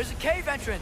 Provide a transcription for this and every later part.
There's a cave entrance!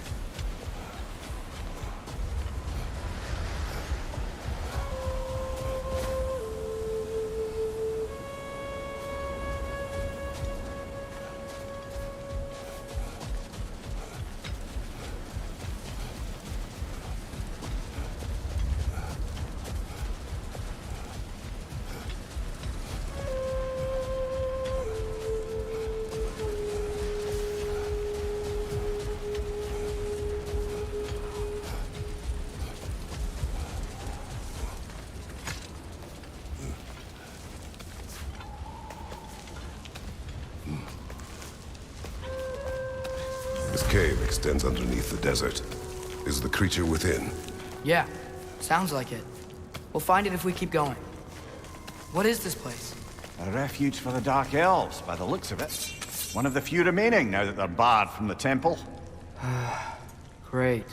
This cave extends underneath the desert. Is the creature within? Yeah, sounds like it. We'll find it if we keep going. What is this place? A refuge for the Dark Elves, by the looks of it. One of the few remaining now that they're barred from the temple. Great.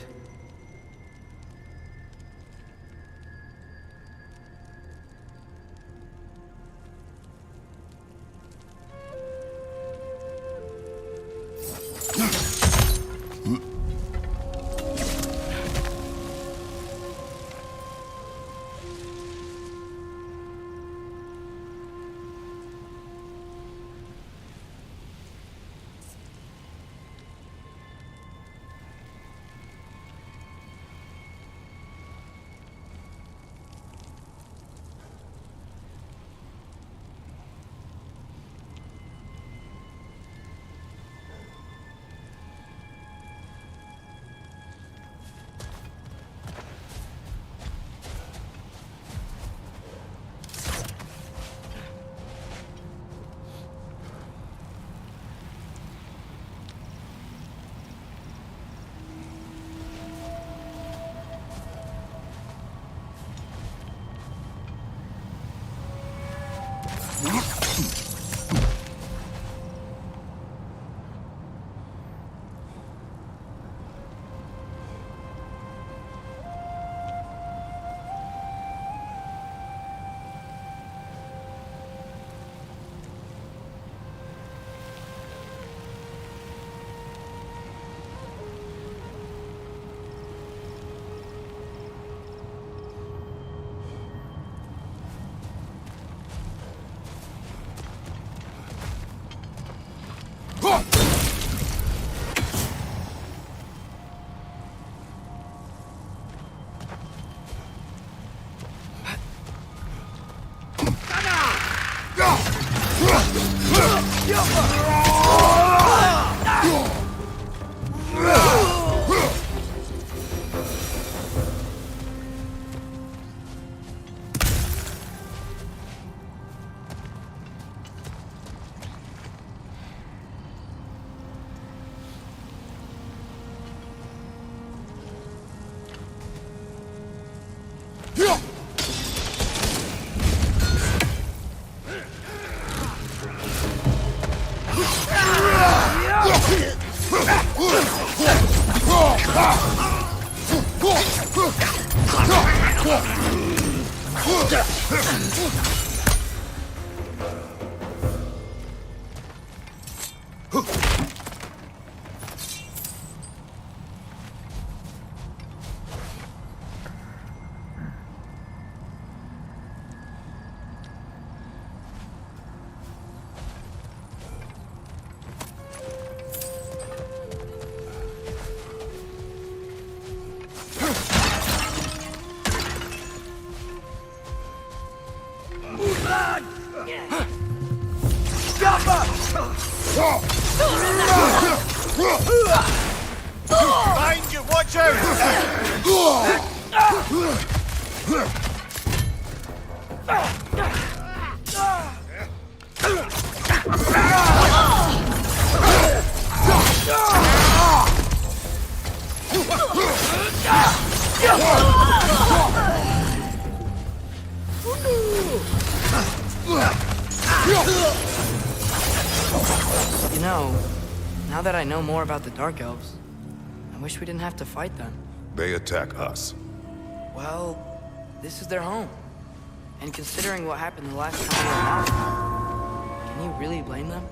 Behind you, watch out! You know, now that I know more about the Dark Elves, I wish we didn't have to fight them. They attack us. Well, this is their home. And considering what happened the last time we were out, can you really blame them?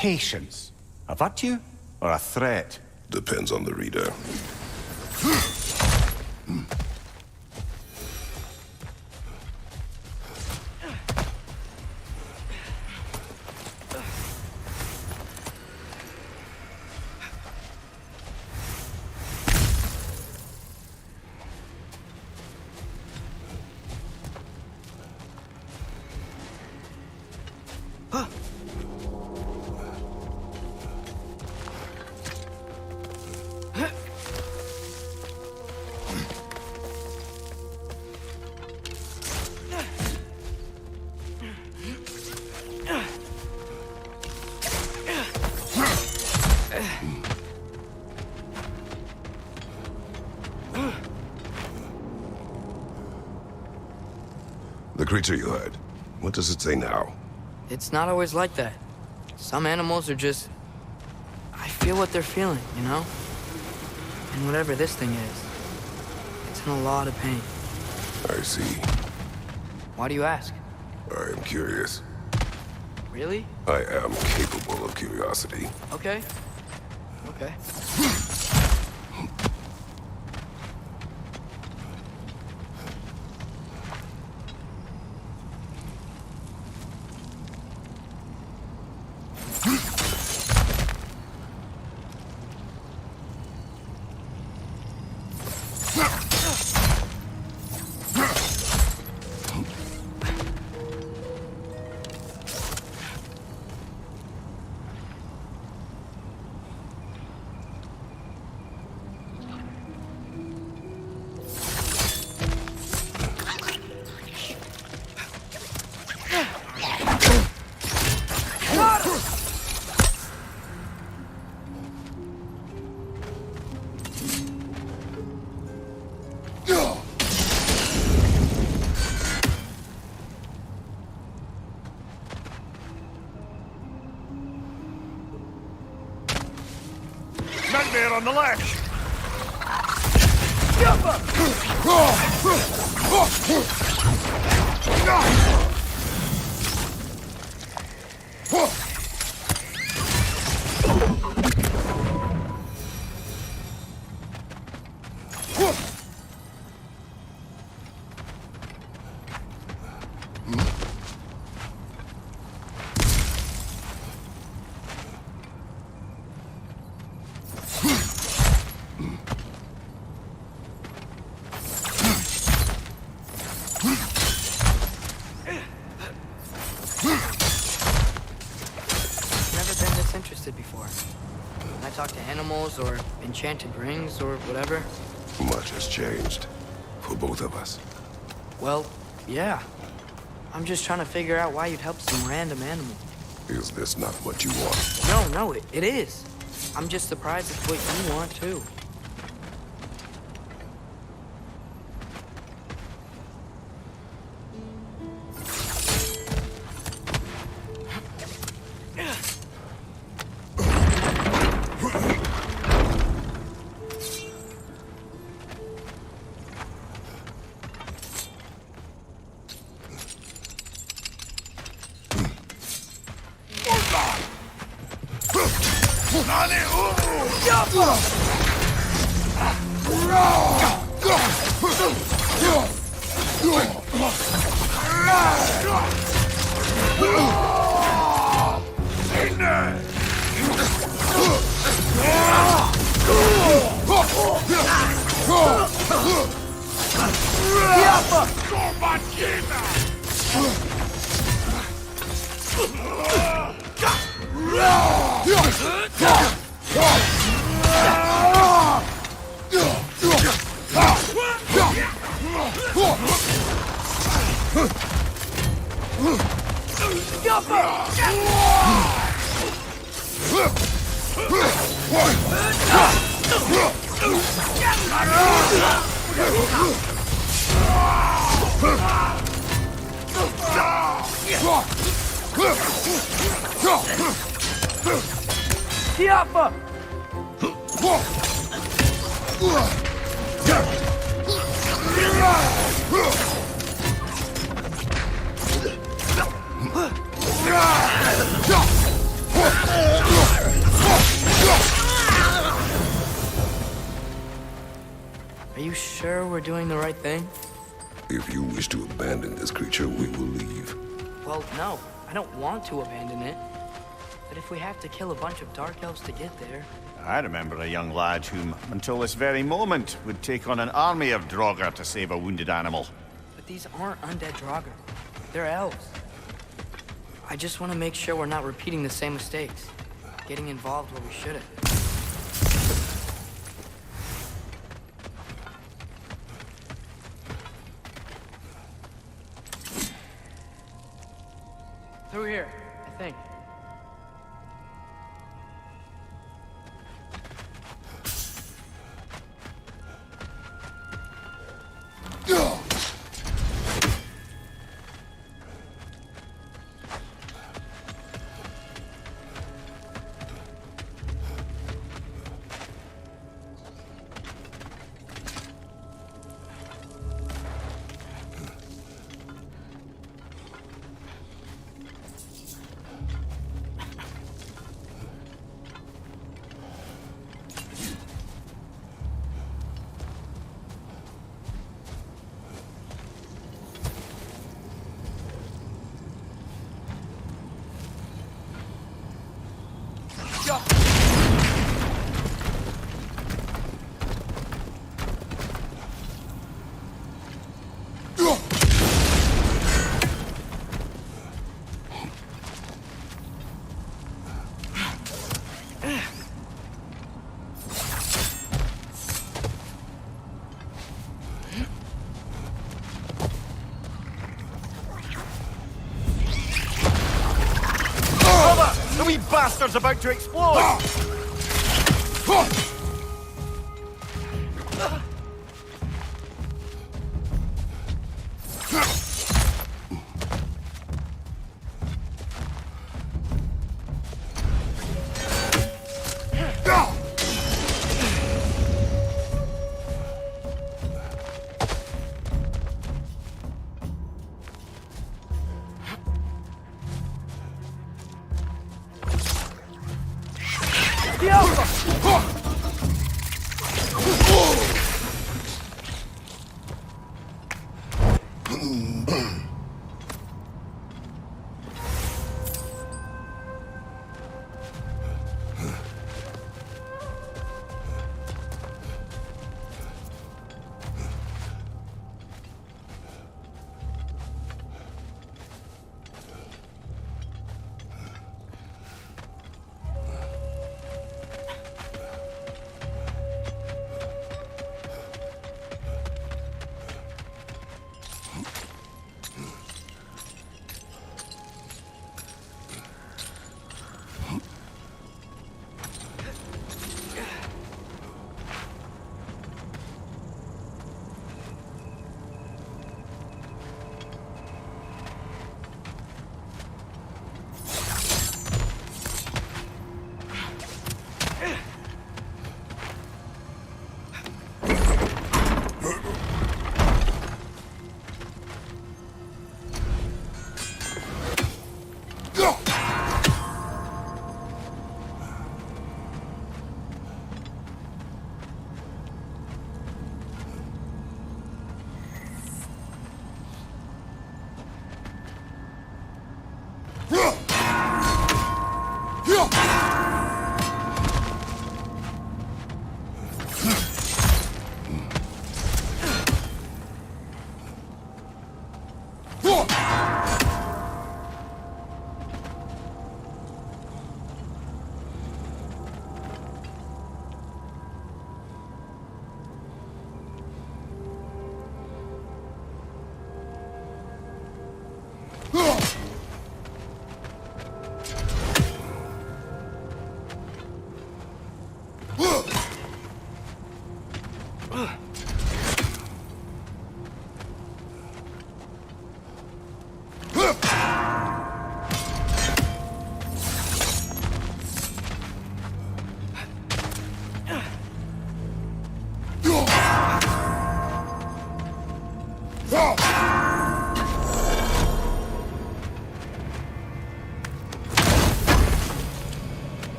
Patience. A virtue or a threat? Depends on the reader. The creature you heard, what does it say now? It's not always like that. Some animals are just... I feel what they're feeling, you know? And whatever this thing is, it's in a lot of pain. I see. Why do you ask? I am curious. Really? I am capable of curiosity. Okay. Okay. Nightmare on the left! Before. When I talk to animals or enchanted rings or whatever. Much has changed. For both of us. Well, yeah. I'm just trying to figure out why you'd help some random animal. Is this not what you want? No, it is. I'm just surprised it's what you want, too. Are you sure we're doing the right thing? If you wish to abandon this creature, we will leave. Well, no. I don't want to abandon it. But if we have to kill a bunch of Dark Elves to get there... I remember a young lad whom, until this very moment, would take on an army of Draugr to save a wounded animal. But these aren't undead Draugr. They're elves. I just want to make sure we're not repeating the same mistakes. Getting involved where we shouldn't. Through here, I think. The wee bastard's about to explode!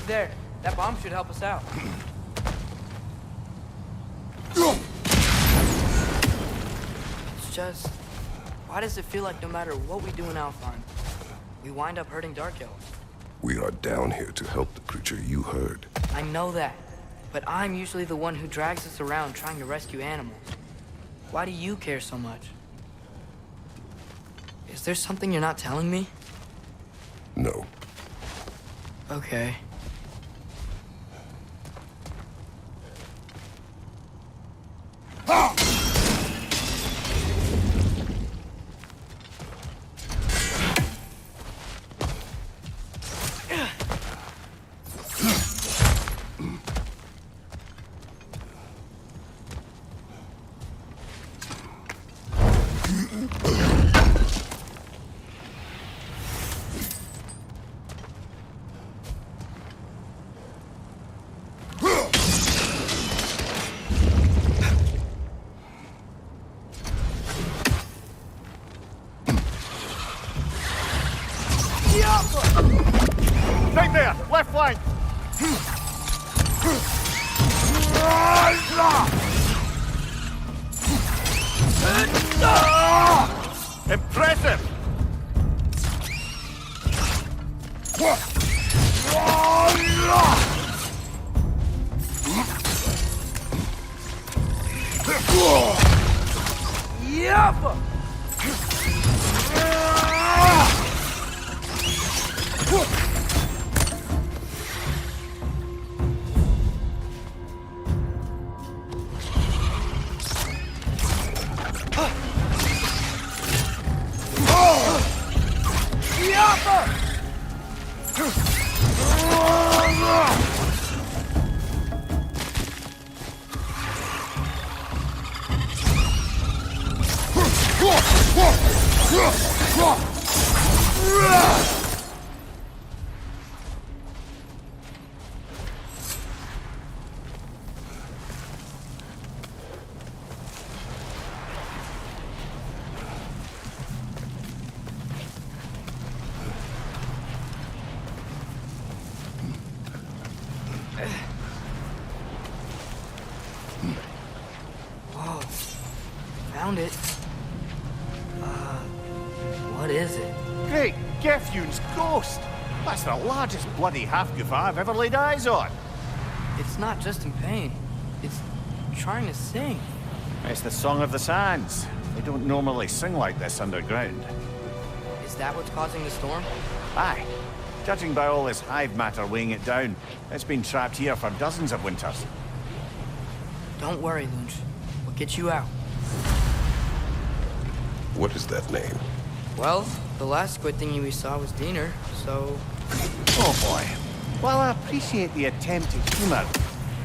there. That bomb should help us out. It's just... why does it feel like no matter what we do in Alfheim, we wind up hurting Dark Elves? We are down here to help the creature you heard. I know that, but I'm usually the one who drags us around trying to rescue animals. Why do you care so much? Is there something you're not telling me? No. Okay. Right there, left flank. Impressive. Whoa. Found it. What is it? Great Gefyun's ghost. That's the largest bloody half-goof I've ever laid eyes on. It's not just in pain. It's trying to sing. It's the Song of the Sands. They don't normally sing like this underground. Is that what's causing the storm? Aye. Judging by all this hive matter weighing it down, it's been trapped here for dozens of winters. Don't worry, Lunch. We'll get you out. What is that name? Well, the last squid thingy we saw was Diener, so... Oh boy. While I appreciate the attempt at humor,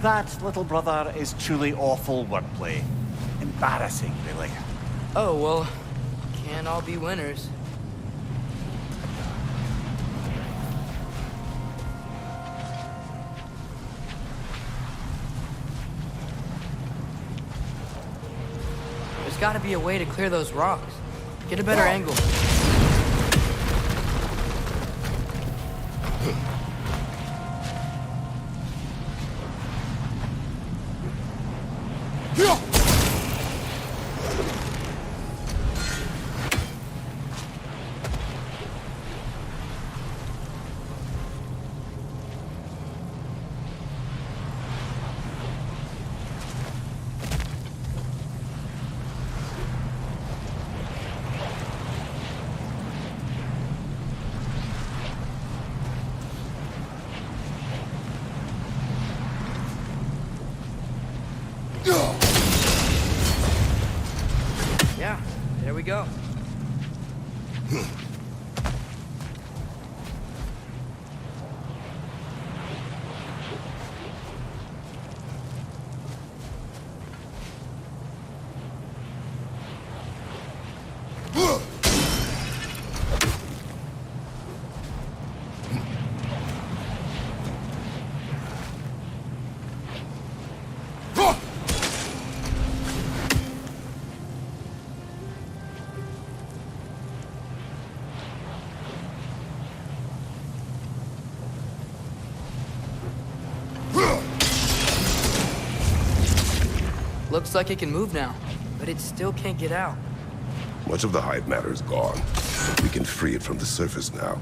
that, little brother, is truly awful wordplay. Embarrassing, really. Oh, well, can't all be winners. There's gotta be a way to clear those rocks. Get a better angle. Yeah, there we go. Looks like it can move now, but it still can't get out. Much of the hive matter is gone. We can free it from the surface now.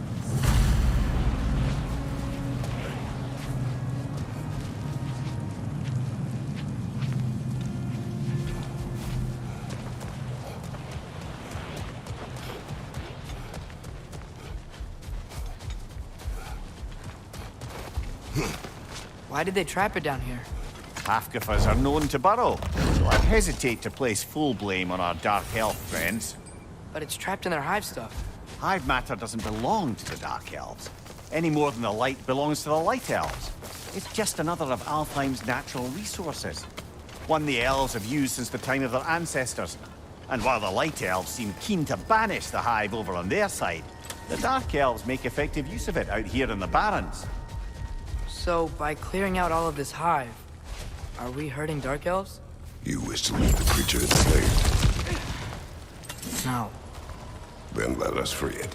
Why did they trap it down here? Halfgriffers are known to burrow, so I hesitate to place full blame on our Dark Elf friends. But it's trapped in their hive stuff. Hive matter doesn't belong to the Dark Elves, any more than the light belongs to the Light Elves. It's just another of Alfheim's natural resources. One the Elves have used since the time of their ancestors. And while the Light Elves seem keen to banish the Hive over on their side, the Dark Elves make effective use of it out here in the Barrens. So, by clearing out all of this hive, are we hurting Dark Elves? You wish to leave the creature enslaved? No. Then let us free it.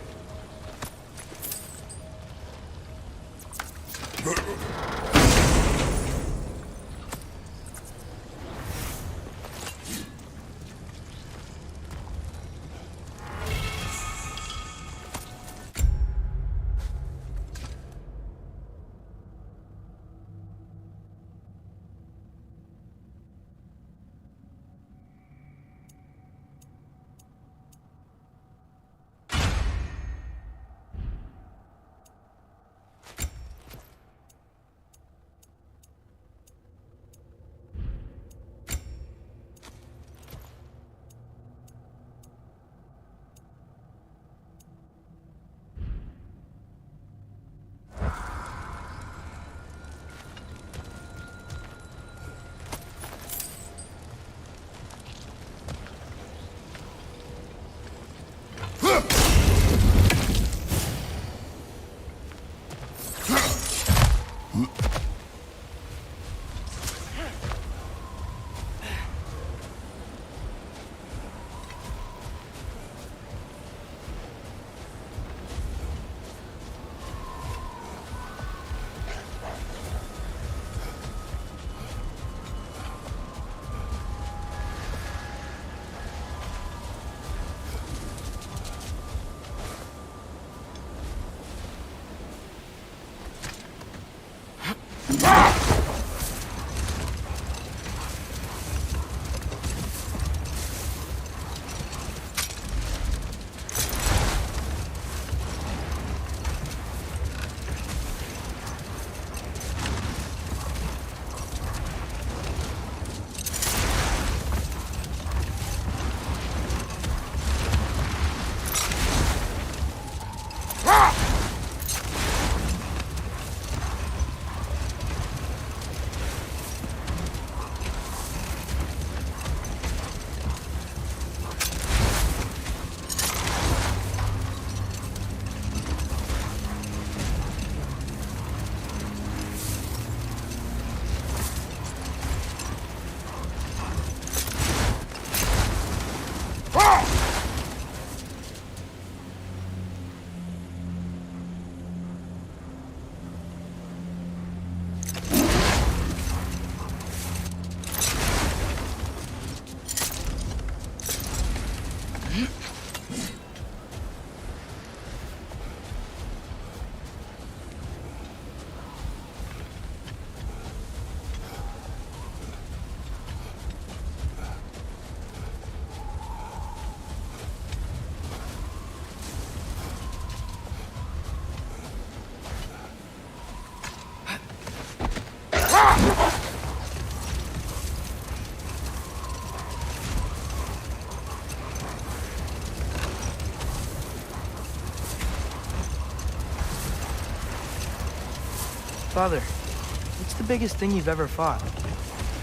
Father, what's the biggest thing you've ever fought?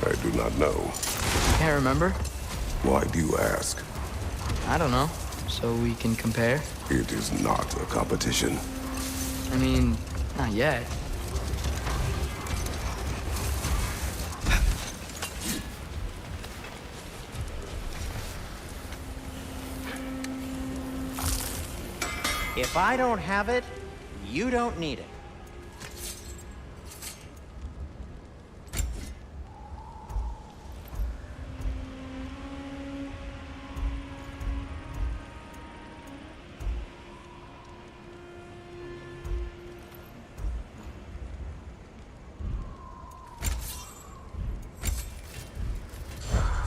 I do not know. Can't remember? Why do you ask? I don't know. So we can compare? It is not a competition. I mean, not yet. If I don't have it, you don't need it.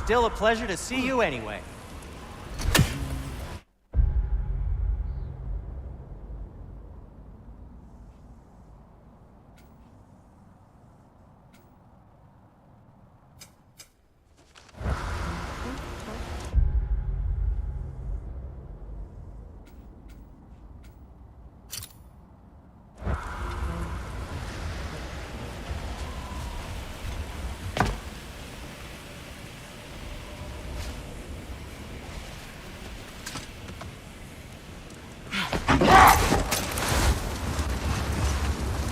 Still a pleasure to see you anyway.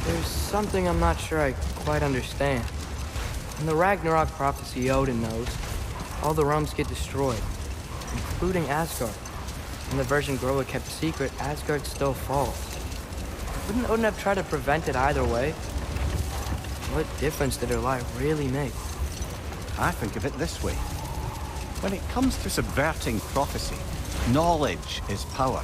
There's something I'm not sure I quite understand. In the Ragnarok prophecy Odin knows, all the realms get destroyed, including Asgard. In the version Groa kept secret, Asgard still falls. Wouldn't Odin have tried to prevent it either way? What difference did her lie really make? I think of it this way. When it comes to subverting prophecy, knowledge is power.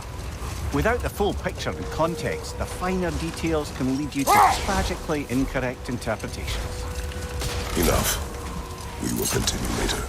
Without the full picture and context, the finer details can lead you to tragically incorrect interpretations. Enough. We will continue later.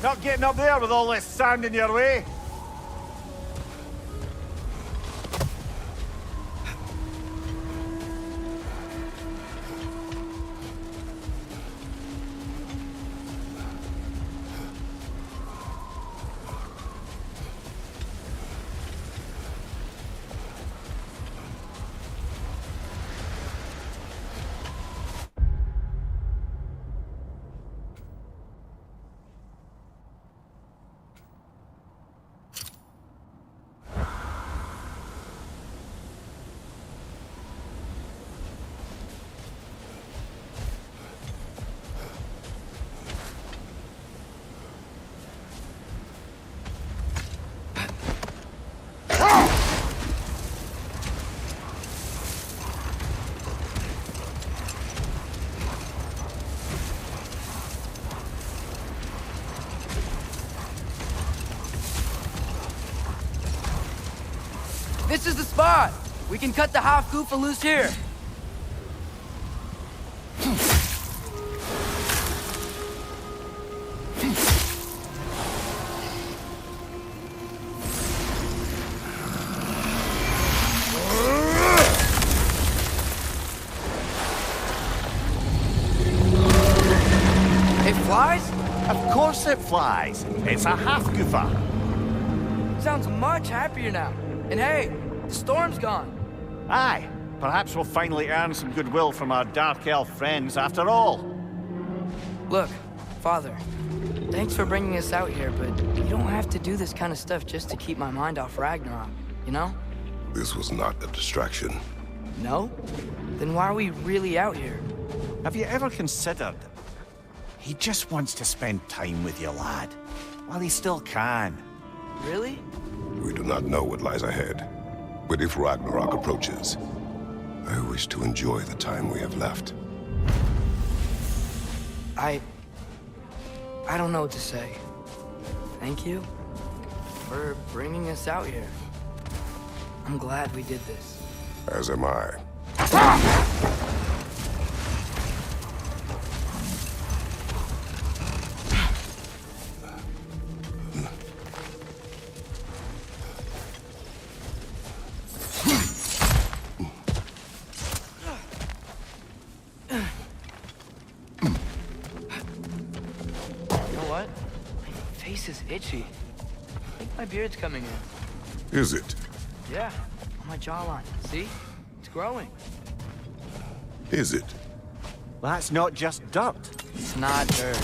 Not getting up there with all this sand in your way. This is the spot! We can cut the half goofa loose here. It flies? Of course it flies. It's a half goofa. Sounds much happier now. And hey, the storm's gone. Aye, perhaps we'll finally earn some goodwill from our Dark Elf friends after all. Look, Father, thanks for bringing us out here, but you don't have to do this kind of stuff just to keep my mind off Ragnarok, you know? This was not a distraction. No? Then why are we really out here? Have you ever considered? He just wants to spend time with you, lad. While he still can. Really? We do not know what lies ahead. But if Ragnarok approaches, I wish to enjoy the time we have left. I don't know what to say. Thank you for bringing us out here. I'm glad we did this. As am I. Is itchy. I think my beard's coming in. Is it? Yeah, on my jawline. See? It's growing. Is it? That's not just dirt. It's not dirt.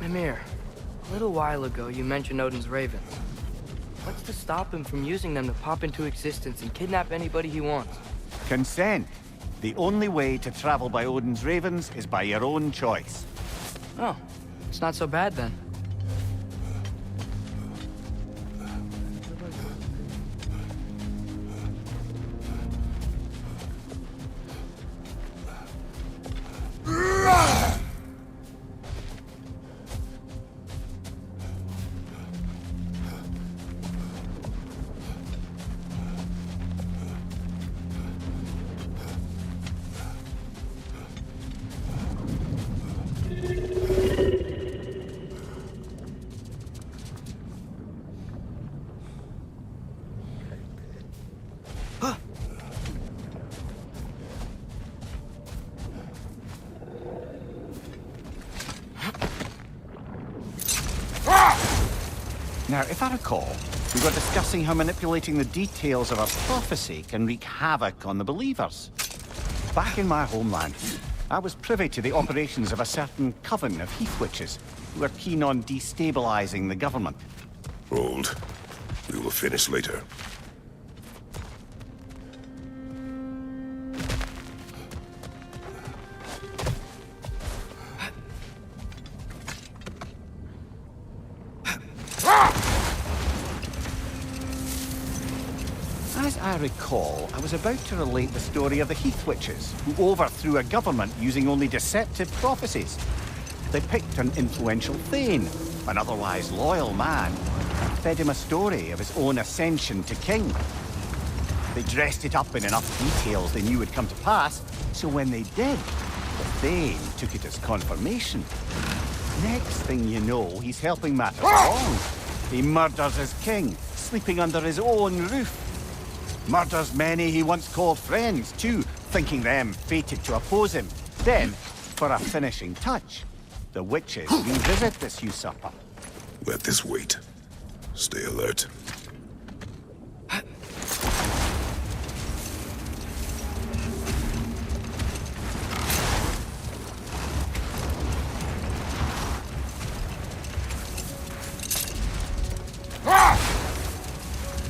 Mimir, a little while ago you mentioned Odin's ravens. What's to stop him from using them to pop into existence and kidnap anybody he wants? Consent. The only way to travel by Odin's ravens is by your own choice. Oh, it's not so bad then. Now, if I recall, we were discussing how manipulating the details of a prophecy can wreak havoc on the believers. Back in my homeland, I was privy to the operations of a certain coven of heath witches who were keen on destabilizing the government. Hold. We will finish later. As I recall, I was about to relate the story of the heath witches who overthrew a government using only deceptive prophecies. They picked an influential thane, an otherwise loyal man, and fed him a story of his own ascension to king. They dressed it up in enough details they knew would come to pass, so when they did, the thane took it as confirmation. Next thing you know, he's helping matters along. He murders his king, sleeping under his own roof. Murders many he once called friends, too, thinking them fated to oppose him. Then, for a finishing touch, the witches revisit this usurper. Let this wait. Stay alert.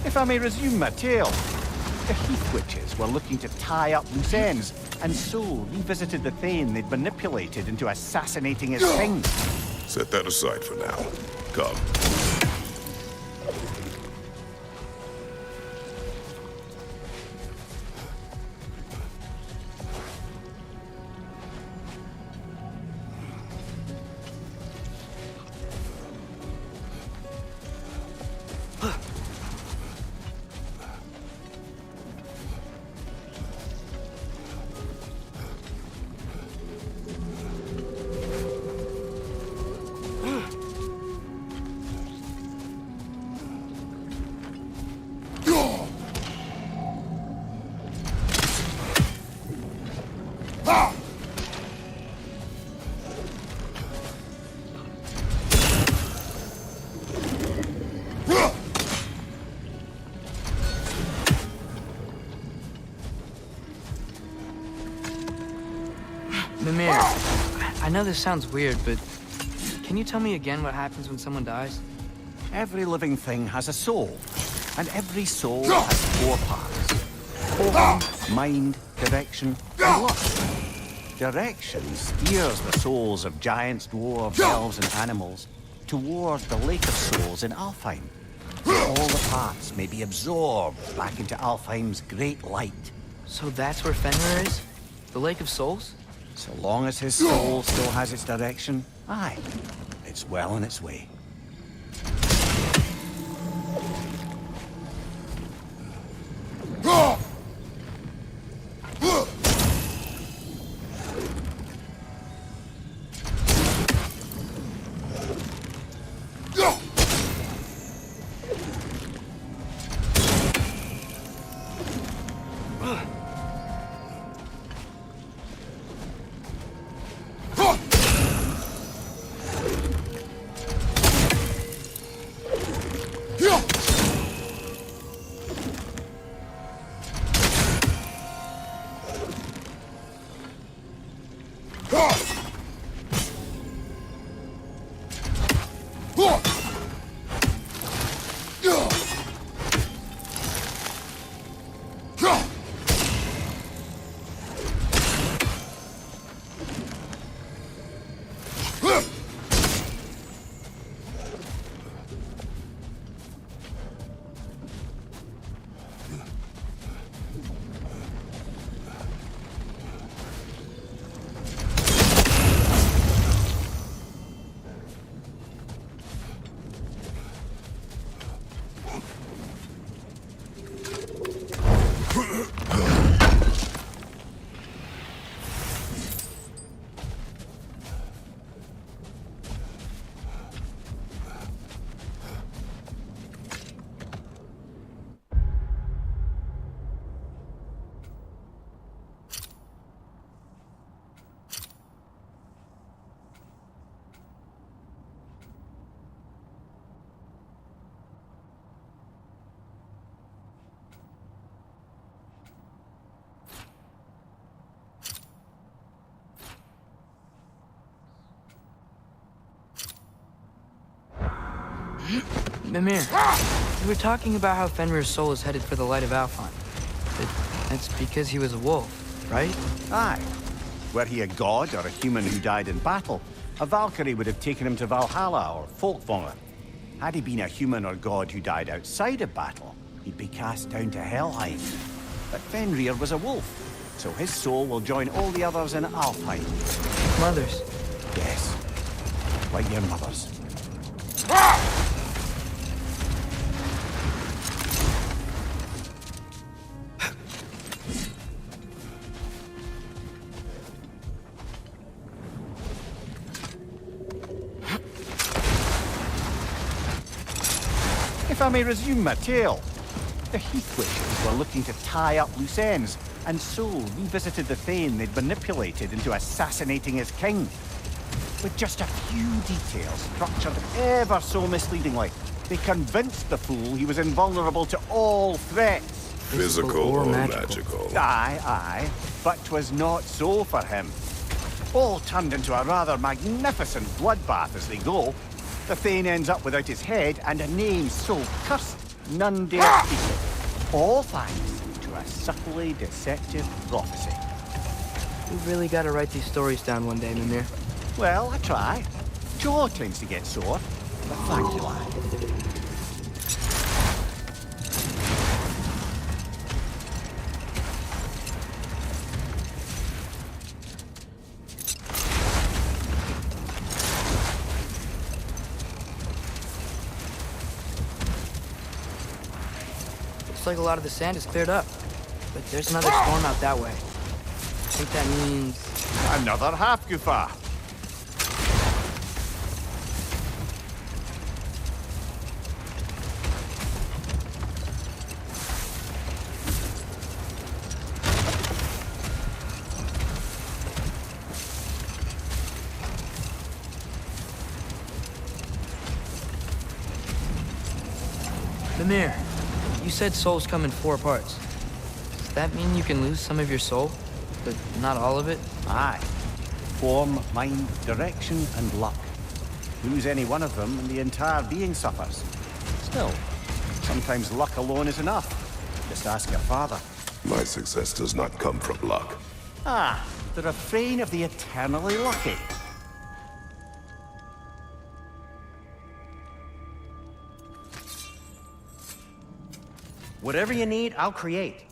If I may resume my tale, the heath witches were looking to tie up loose ends, and so revisited the thane they'd manipulated into assassinating his king. Set that aside for now. Come. Mimir, I know this sounds weird, but can you tell me again what happens when someone dies? Every living thing has a soul, and every soul has 4 parts. Organ, mind, direction, and lust. Direction steers the souls of giants, dwarves, elves, and animals towards the Lake of Souls in Alfheim, where all the parts may be absorbed back into Alfheim's great light. So that's where Fenrir is? The Lake of Souls? So long as his soul still has its direction, aye, it's well on its way. Mimir, you were talking about how Fenrir's soul is headed for the light of Alfheim. That's because he was a wolf, right? Aye. Were he a god or a human who died in battle, a Valkyrie would have taken him to Valhalla or Folkvangr. Had he been a human or god who died outside of battle, he'd be cast down to Helheim. But Fenrir was a wolf, so his soul will join all the others in Alfheim. Mothers. Yes, like your mothers. If I may resume my tale, the Heath Witches were looking to tie up loose ends, and so revisited the Thane they'd manipulated into assassinating his king. With just a few details structured ever so misleadingly, they convinced the fool he was invulnerable to all threats. Physical or magical? Aye, aye, but 'twas not so for him. All turned into a rather magnificent bloodbath as they go. The Thane ends up without his head and a name so cursed none dare speak it. All thanks to a subtly deceptive prophecy. We really gotta write these stories down one day, Mimir. Well, I try. Jaw tends to get sore, but thank you, lad. Looks like a lot of the sand is cleared up. But there's another storm out that way. I think that means... Another half-goofa. Mimir, you said souls come in 4 parts. Does that mean you can lose some of your soul, but not all of it? Aye. Form, mind, direction, and luck. Lose any one of them and the entire being suffers. Still, sometimes luck alone is enough. Just ask your father. My success does not come from luck. Ah, the refrain of the eternally lucky. Whatever you need, I'll create.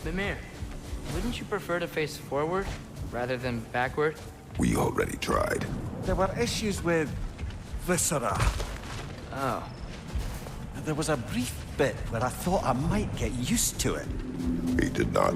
Mimir, wouldn't you prefer to face forward rather than backward? We already tried. There were issues with viscera. Oh. There was a brief bit where I thought I might get used to it. He did not.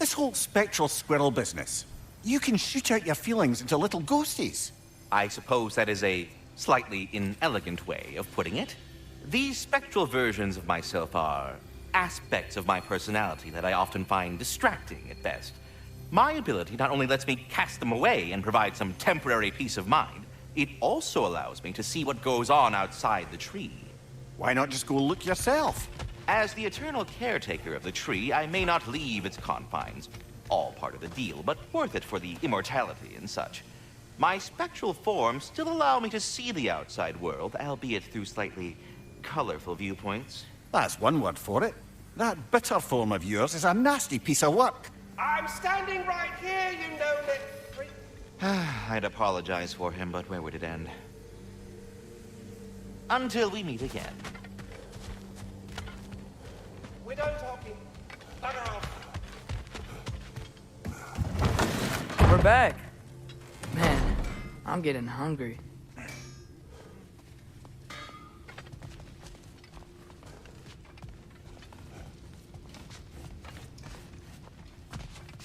This whole spectral squirrel business. You can shoot out your feelings into little ghosties. I suppose that is a slightly inelegant way of putting it. These spectral versions of myself are aspects of my personality that I often find distracting at best. My ability not only lets me cast them away and provide some temporary peace of mind, it also allows me to see what goes on outside the tree. Why not just go look yourself? As the eternal caretaker of the tree, I may not leave its confines. All part of the deal, but worth it for the immortality and such. My spectral forms still allow me to see the outside world, albeit through slightly colorful viewpoints. That's one word for it. That bitter form of yours is a nasty piece of work. I'm standing right here, you know-it freak. I'd apologize for him, but where would it end? Until we meet again. We're done talking. Bugger off. We're back. Man, I'm getting hungry.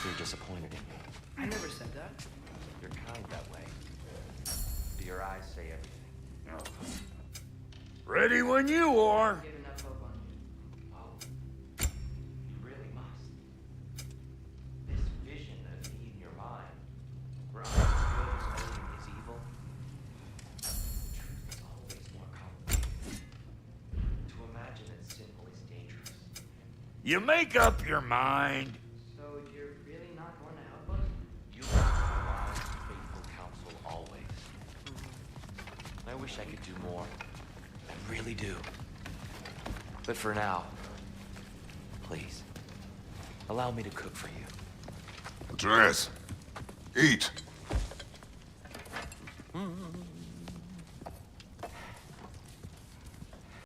You're disappointed in me. I never said that. You're kind that way. Do your eyes say everything? Ready when you are. Get enough hope on you. Oh, you really must. This vision of me in your mind, where I'm as good as only is evil, the truth is always more complicated. To imagine that simple is dangerous. You make up your mind. So you're really not going to help us? You are wise, faithful counsel always. I wish I could do more. I really do. But for now, please, allow me to cook for you. Andreas, eat.